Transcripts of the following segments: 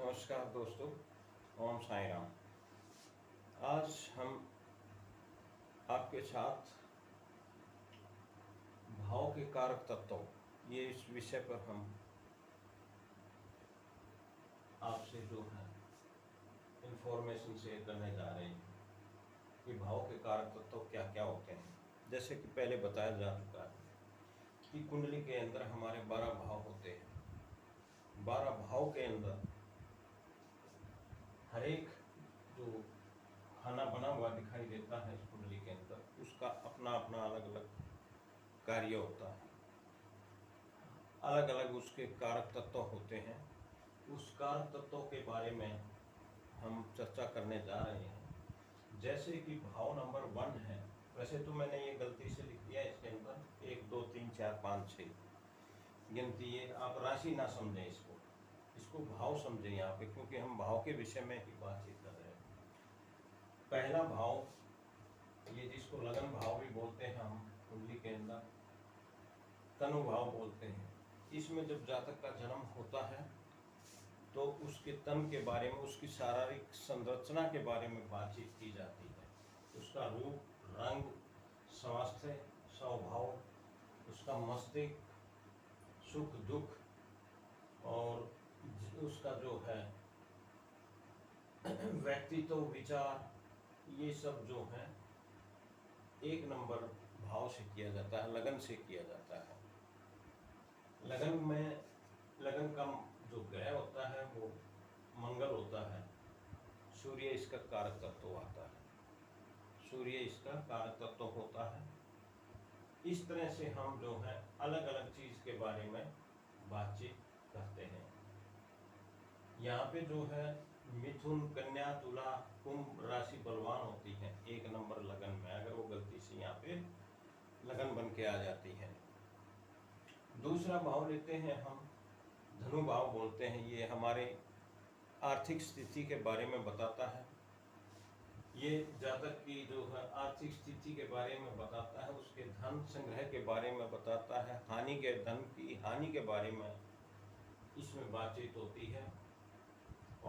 नमस्कार दोस्तों, ओम साई राम। आज हम आपके साथ भाव के कारक तत्व ये इस विषय पर हम आपसे जो है इंफॉर्मेशन शेयर करने जा रहे हैं कि भाव के कारक तत्व क्या क्या होते हैं। जैसे कि पहले बताया जा चुका है कि कुंडली के अंदर हमारे 12 भाव होते हैं। 12 भाव के अंदर हर एक जो खाना बना हुआ दिखाई देता है इस कुंडली के अंदर, उसका अपना अपना अलग अलग कार्य होता है, अलग अलग उसके कारक तत्व होते हैं। उस कारक तत्वों के बारे में हम चर्चा करने जा रहे हैं। जैसे कि भाव नंबर 1 है, वैसे तो मैंने ये गलती से लिख दिया इसके अंदर 1 2 3 4 5 6 गिनती, ये आप राशि ना समझें, इसको भाव समझें यहाँ पे, क्योंकि हम भाव के विषय में ही बातचीत कर रहे हैं। पहला भाव, ये जिसको लगन भाव भी बोलते हैं हम कुंडली के अंदर, तनु भाव बोलते हैं। इसमें जब जातक का जन्म होता है तो उसके तन के बारे में, उसकी शारीरिक संरचना के बारे में बातचीत की जाती है। उसका रूप, रंग, स्वास्थ्य, स्वभाव, उसका मस्तिष्क, सुख दुख और उसका जो है व्यक्तित्व, विचार, ये सब जो है 1 नंबर भाव से किया जाता है, लगन से किया जाता है। लगन का जो ग्रह होता है वो मंगल होता है। सूर्य इसका कारक तत्व आता है, सूर्य इसका कारक तत्व होता है। इस तरह से हम जो है अलग अलग चीज के बारे में बातचीत करते हैं। यहाँ पे जो है मिथुन, कन्या, तुला, कुंभ राशि बलवान होती है 1 नंबर लगन में, अगर वो गलती से यहाँ पे लगन बन के आ जाती है। दूसरा भाव लेते हैं हम, धनु भाव बोलते हैं। ये हमारे आर्थिक स्थिति के बारे में बताता है। ये जातक की जो है आर्थिक स्थिति के बारे में बताता है, उसके धन संग्रह के बारे में बताता है, हानि के धन की हानि के बारे में इसमें बातचीत होती है।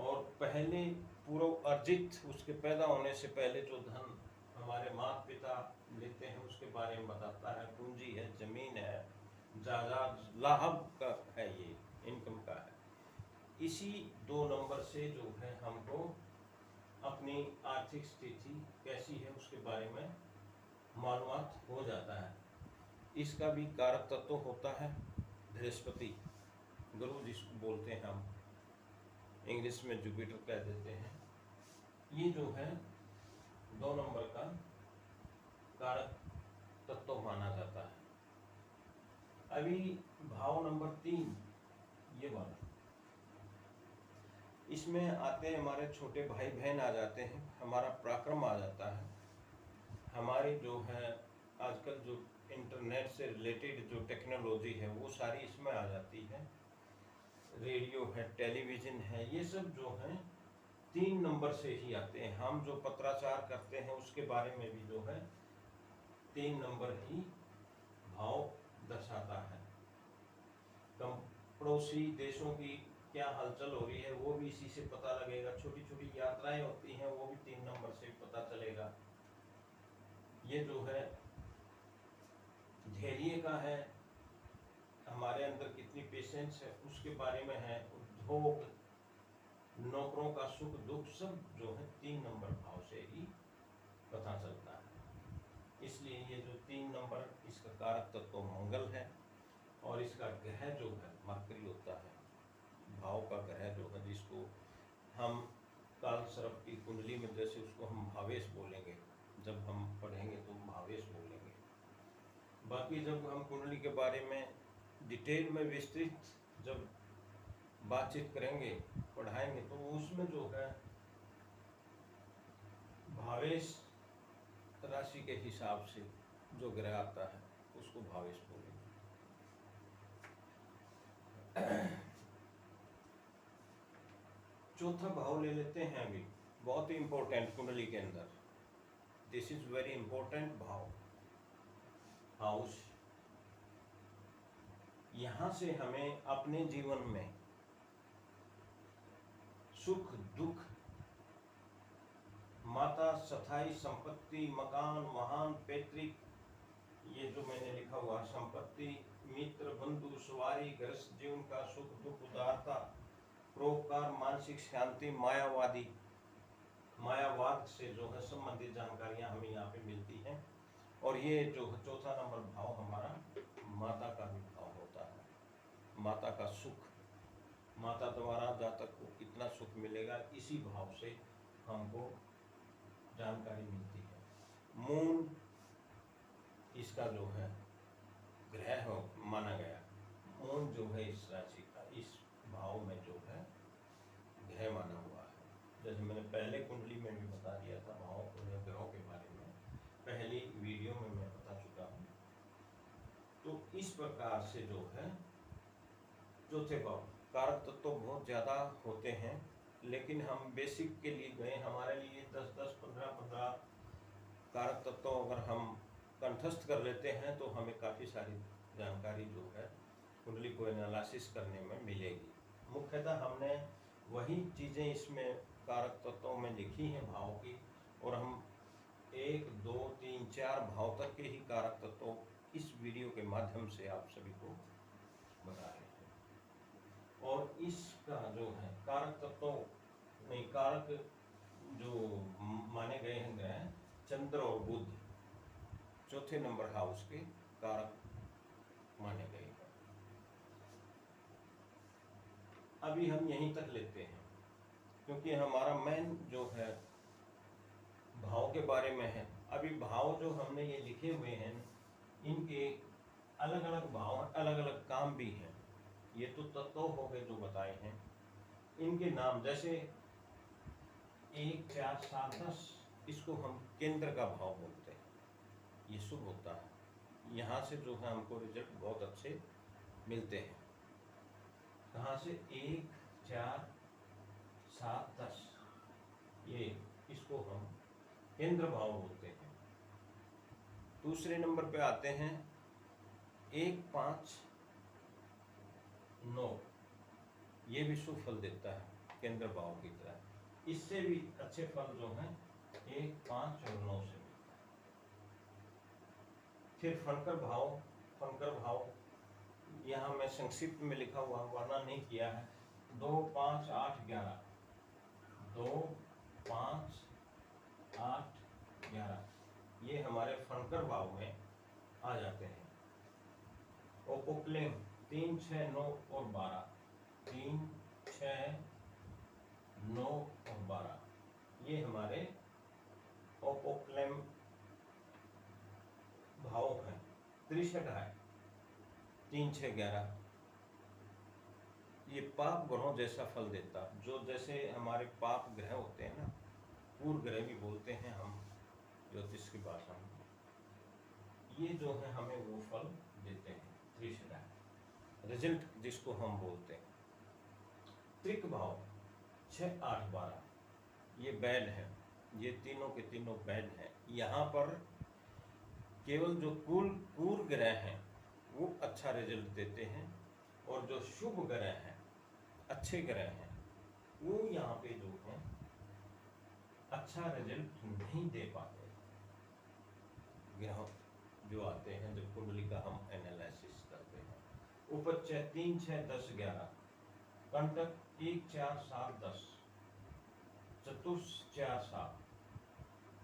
और पहले पूर्व अर्जित, उसके पैदा होने से पहले जो धन हमारे माता पिता लेते हैं उसके बारे में बताता है। पूंजी है, जमीन है, जायदाद, लाभ का है, ये इनकम का है। इसी 2 नंबर से जो है हमको अपनी आर्थिक स्थिति कैसी है उसके बारे में मालूमात हो जाता है। इसका भी कारक तत्व होता है बृहस्पति, गुरु जिसको बोलते हैं हम, इंग्लिश में जुपिटर कह देते हैं। ये जो है 2 नंबर का कारक तत्व माना जाता है। अभी भाव नंबर 3, ये वाला, इसमें आते हैं हमारे छोटे भाई बहन आ जाते हैं, हमारा पराक्रम आ जाता है, हमारी जो है आजकल जो इंटरनेट से रिलेटेड जो टेक्नोलॉजी है वो सारी इसमें आ जाती है। रेडियो है, टेलीविज़न है, ये सब जो है 3 नंबर से ही आते हैं। हम जो पत्राचार करते हैं उसके बारे में भी जो है 3 नंबर ही भाव दर्शाता है। पड़ोसी देशों की क्या हलचल हो रही है वो भी इसी से पता लगेगा। छोटी छोटी यात्राएं होती हैं वो भी 3 नंबर से पता चलेगा। ये जो है धैर्य का है, हमारे अंदर कितनी पेशेंस है उसके बारे में है। उद्योग, नौकरों का सुख दुख, सब जो है 3 नंबर भाव से ही पता चलता है। इसलिए ये जो 3 नंबर, इसका कारक तत्व मंगल है और इसका ग्रह जो है मरकरी होता है, भाव का ग्रह जो है, जिसको हम काल सर्प की कुंडली में जैसे उसको हम भावेश बोलेंगे, जब हम पढ़ेंगे तो भावेश बोलेंगे। बाकी जब हम कुंडली के बारे में डिटेल में विस्तृत जब बातचीत करेंगे, पढ़ाएंगे, तो उसमें जो है भावेश राशि के हिसाब से जो ग्रह आता है उसको भावेश बोलेंगे। चौथा भाव ले लेते हैं अभी, बहुत ही इंपॉर्टेंट कुंडली के अंदर, दिस इज वेरी इंपॉर्टेंट भाव, हाउस। यहाँ से हमें अपने जीवन में सुख दुख, माता, स्थायी संपत्ति, मकान, वाहन, पैतृक, ये जो मैंने लिखा हुआ संपत्ति, मित्र, बंधु, सवारी, गृहस्थ जीवन का सुख दुख, उदारता, परोपकार, मानसिक शांति, मायावादी, मायावाद से जो है संबंधित जानकारियां हमें यहाँ पे मिलती हैं। और ये जो चौथा नंबर भाव हमारा माता का भी भाव होता है, माता का सुख, माता द्वारा जातक को कितना सुख मिलेगा, इसी भाव से हमको जानकारी मिलती है। मून इसका जो है ग्रह हो माना गया, मून जो है इस राशि का इस भाव में जो है ग्रह माना हुआ है। जैसे मैंने पहले कुंडली में भी बता दिया था भाव और ग्रहों के बारे में, पहली वीडियो में मैं बता चुका हूँ। तो इस प्रकार से जो है चौथे भाव कारक तत्व तो बहुत ज़्यादा होते हैं, लेकिन हम बेसिक के लिए गए, हमारे लिए 10-10, 15-15 कारक तत्व तो अगर हम कंठस्थ कर लेते हैं तो हमें काफ़ी सारी जानकारी जो है कुंडली को एनालिसिस करने में मिलेगी। मुख्यतः हमने वही चीज़ें इसमें कारक तत्वों में लिखी हैं भाव की, और हम 1, 2, 3, 4 भाव तक के ही कारक तत्वों इस वीडियो के माध्यम से आप सभी को बता रहे हैं। और इसका जो है कारक तत्वों नहीं, कारक जो माने गए हैं ग्रह चंद्र और बुध चौथे नंबर हाउस के कारक माने गए हैं। अभी हम यहीं तक लेते हैं, क्योंकि हमारा मेन जो है भाव के बारे में है। अभी भाव जो हमने ये लिखे हुए हैं, इनके अलग अलग भाव, अलग अलग काम भी हैं। ये तो तत्व हो गए जो बताए हैं, इनके नाम जैसे 1, 4, 7, 10, इसको हम केंद्र का भाव बोलते हैं, ये शुभ होता है। यहाँ से जो है हमको रिजल्ट बहुत अच्छे मिलते हैं। कहाँ से? 1, 4, 7, 10, ये इसको हम केंद्र भाव बोलते हैं। दूसरे नंबर पे आते हैं 1, 5, 9, ये भी शुभ फल देता है केंद्र भाव की तरह। इससे भी अच्छे फल जो हैं 1, 5 और 9 से मिलता है। फिर फनकर भाव यहाँ मैं संक्षिप्त में लिखा हुआ वर्णन नहीं किया है। 2, 5, 8, 11, 2, 5, 8, 11, ये हमारे फनकर भाव में आ जाते हैं। ओपोक्लेम 3, 6, 9 और 12, 3, 6, 9 और 12, ये हमारे ओपोक्लेम भाव हैं। 63 है 3, 6, 11, ये पाप ग्रहों जैसा फल देता, जो जैसे हमारे पाप ग्रह होते हैं ना, पूर्व ग्रह भी बोलते हैं हम ज्योतिष की भाषा में, ये जो है हमें वो फल देते हैं। 63 रिजल्ट जिसको हम बोलते हैं। त्रिक भाव 6, 8, 12, ये बैड है, ये तीनों के तीनों बैड हैं। यहाँ पर केवल जो पूर्व ग्रह हैं वो अच्छा रिजल्ट देते हैं, और जो शुभ ग्रह हैं, अच्छे ग्रह हैं, वो यहाँ पे जो हैं अच्छा रिजल्ट नहीं दे पाते। ग्रह जो आते हैं जब कुंडली का हम एनालिसिस करते हैं, उपचय 3, 6, 10, 11, कंटक 1, 4, 7, 10, चतुर्थ 4, 7,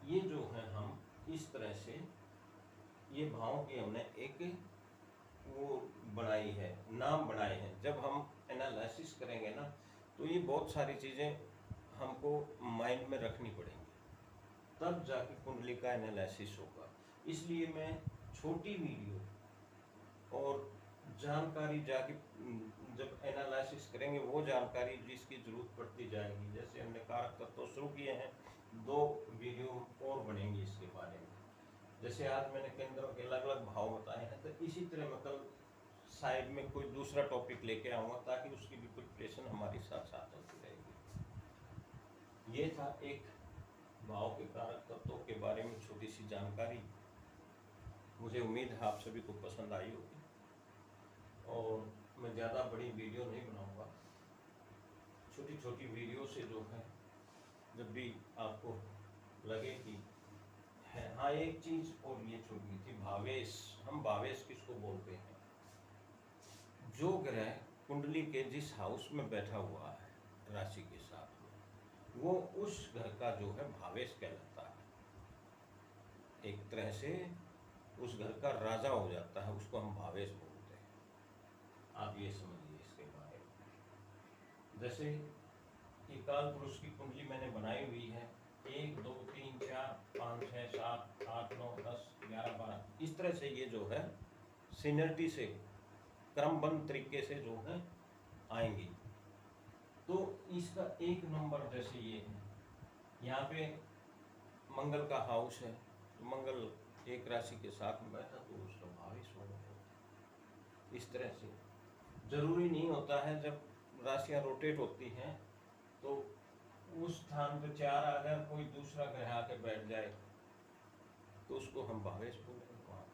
ये जो है हम इस तरह से ये भाव की हमने एक वो बनाई है, नाम बनाए हैं। जब हम एनालिसिस करेंगे ना, तो ये बहुत सारी चीज़ें हमको माइंड में रखनी पड़ेंगी, तब जाके कुंडली का एनालिसिस होगा। इसलिए मैं छोटी वीडियो और जानकारी जाके जब एनालिसिस करेंगे वो जानकारी जिसकी ज़रूरत पड़ती जाएगी। जैसे हमने कारक तत्व शुरू किए हैं, 2 वीडियो और बनेंगी इसके बारे में। जैसे आज मैंने केंद्रों के अलग अलग भाव बताए हैं, तो इसी तरह मैं कल साइड में कोई दूसरा टॉपिक लेके आऊँगा, ताकि उसकी भी प्रिपरेशन हमारी साथ साथ होती रहेगी। ये था एक भाव के कारक तत्वों के बारे में छोटी सी जानकारी। मुझे उम्मीद है आप सभी को पसंद आई होगी, और मैं ज़्यादा बड़ी वीडियो नहीं बनाऊंगा, छोटी छोटी वीडियो से जो है, जब भी आपको लगे कि है, हाँ एक चीज़ और ये छूट गई थी, भावेश। हम भावेश किसको बोलते हैं? जो ग्रह कुंडली के जिस हाउस में बैठा हुआ है राशि के साथ में, वो उस घर का जो है भावेश कहलाता है। एक तरह से उस घर का राजा हो जाता है, उसको हम भावेश बोलते हैं। आप ये समझिए इसके बारे में। जैसे ये काल पुरुष की कुंडली मैंने बनाई हुई है, 1 2 3 4 5 6 7 8 9 10 11 12, इस तरह से ये जो है सीनियरिटी से क्रमबद्ध तरीके से जो है आएंगी। तो इसका 1 नंबर जैसे ये है, यहाँ पे मंगल का हाउस है, तो मंगल एक राशि के साथ में बैठा तो उसका भावेश हो गया। इस तरह से जरूरी नहीं होता है, जब राशियां रोटेट होती हैं तो उस स्थान पर 4 अगर कोई दूसरा ग्रह आके बैठ जाए तो उसको हम भावेश बोलेंगे। वहाँ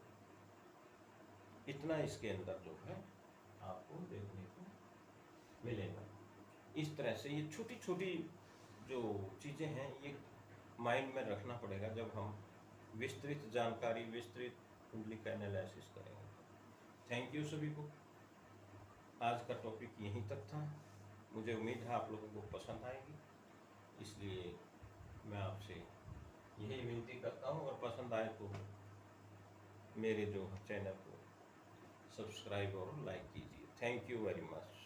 इतना इसके अंदर जो है आपको देखने को मिलेगा। इस तरह से ये छोटी छोटी जो चीज़ें हैं ये माइंड में रखना पड़ेगा जब हम विस्तृत जानकारी, विस्तृत कुंडली का एनालिसिस करेंगे। थैंक यू सभी को। आज का टॉपिक यहीं तक था। मुझे उम्मीद है आप लोगों को पसंद आएगी, इसलिए मैं आपसे यही विनती करता हूँ, और पसंद आए तो मेरे जो चैनल को सब्सक्राइब और लाइक कीजिए। Thank you very much.